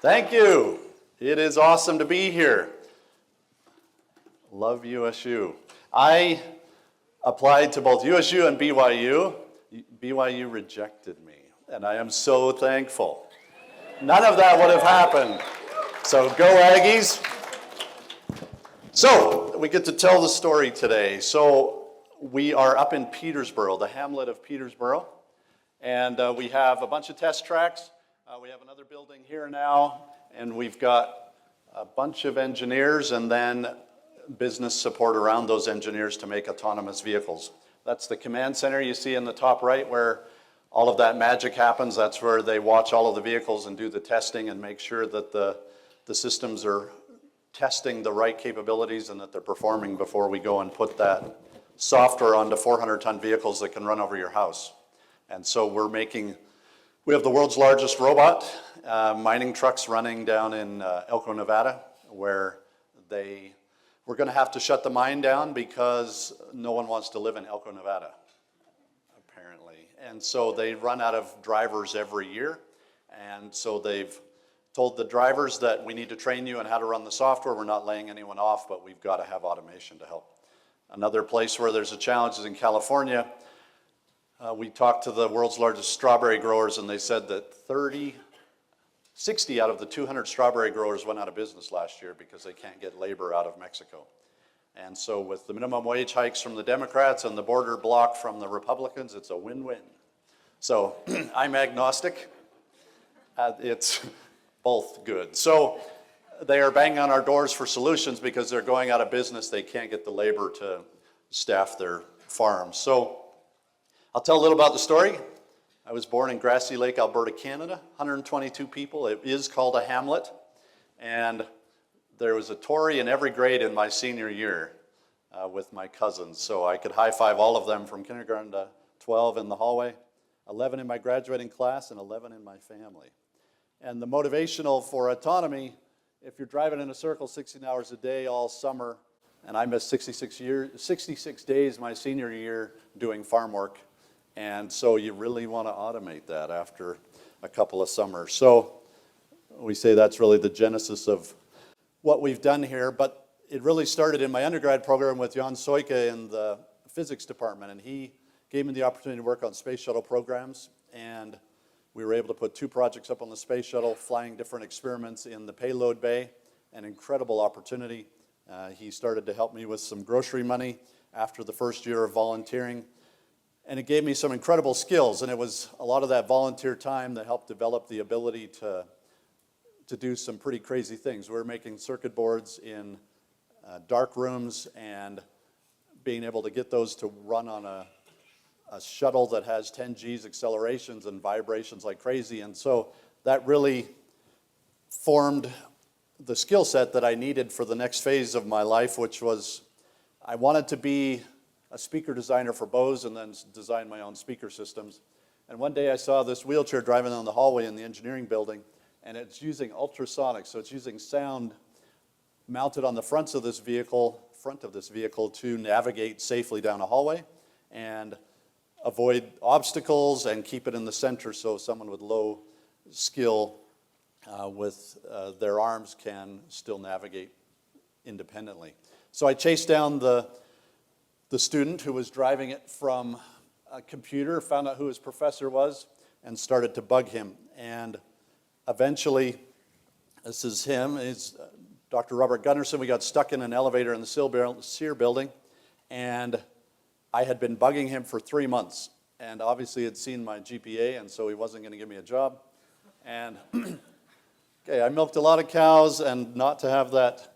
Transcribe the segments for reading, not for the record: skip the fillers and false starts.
Thank you. It is awesome to be here. Love USU. I applied to both USU and BYU. BYU rejected me, and I am so thankful. None of that would have happened. So go Aggies. So we get to tell the story today. So we are up in Petersboro, the hamlet of Petersboro, and we have a bunch of test tracks. We have another building here now, and we've got a bunch of engineers and then business support around those engineers to make autonomous vehicles. That's the command center you see in the top right where all of that magic happens. That's where they watch all of the vehicles and do the testing and make sure that the systems are testing the right capabilities and that they're performing before we go and put that software onto 400-ton vehicles that can run over your house. And so we have the world's largest robot mining trucks running down in Elko, Nevada, where we're going to have to shut the mine down because no one wants to live in Elko, Nevada, apparently. And so they run out of drivers every year. And so they've told the drivers that we need to train you on how to run the software. We're not laying anyone off, but we've got to have automation to help. Another place where there's a challenge is in California. We talked to the world's largest strawberry growers, and they said that 60 out of the 200 strawberry growers went out of business last year because they can't get labor out of Mexico. And so with the minimum wage hikes from the Democrats and the border block from the Republicans, it's a win-win. So I'm agnostic. It's both good. So they are banging on our doors for solutions because they're going out of business. They can't get the labor to staff their farms. So I'll tell a little about the story. I was born in Grassy Lake, Alberta, Canada, 122 people. It is called a hamlet. And there was a Tory in every grade in my senior year with my cousins. So I could high-five all of them from kindergarten to 12 in the hallway, 11 in my graduating class, and 11 in my family. And the motivational for autonomy, if you're driving in a circle 16 hours a day all summer, and I missed 66 days my senior year doing farm work, and so you really want to automate that after a couple of summers. So we say that's really the genesis of what we've done here, but it really started in my undergrad program with Jan Soike in the physics department, and he gave me the opportunity to work on space shuttle programs, and we were able to put 2 projects up on the space shuttle, flying different experiments in the payload bay, an incredible opportunity. He started to help me with some grocery money after the first year of volunteering, and it gave me some incredible skills, and it was a lot of that volunteer time that helped develop the ability to do some pretty crazy things. We were making circuit boards in dark rooms and being able to get those to run on a shuttle that has 10 G's accelerations and vibrations like crazy. And so that really formed the skill set that I needed for the next phase of my life, which was I wanted to be a speaker designer for Bose and then design my own speaker systems. And one day I saw this wheelchair driving down the hallway in the engineering building, and it's using ultrasonics, so it's using sound mounted on the front of this vehicle to navigate safely down a hallway and avoid obstacles and keep it in the center so someone with low skill with their arms can still navigate independently. So I chased down the student who was driving it from a computer, found out who his professor was, and started to bug him. And eventually, this is him, it's Dr. Robert Gunnarsson. We got stuck in an elevator in the SEER building, and I had been bugging him for 3 months, and obviously had seen my GPA, and so he wasn't going to give me a job. And okay, I milked a lot of cows, and not to have that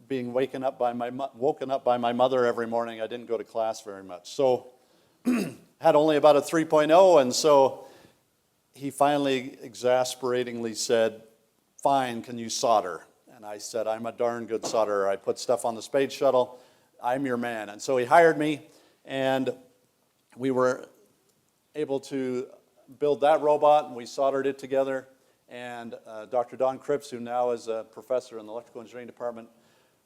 being woken up by my mother every morning, I didn't go to class very much. So had only about a 3.0, and so he finally exasperatingly said, "Fine, can you solder?" And I said, "I'm a darn good solderer. I put stuff on the space shuttle. I'm your man." And so he hired me, and we were able to build that robot, and we soldered it together. And Dr. Don Cripps, who now is a professor in the electrical engineering department,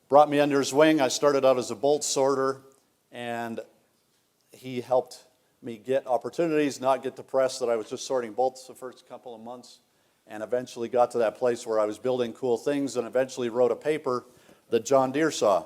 brought me under his wing. I started out as a bolt sorter, and he helped me get opportunities, not get depressed that I was just sorting bolts the first couple of months, and eventually got to that place where I was building cool things, and eventually wrote a paper that John Deere saw.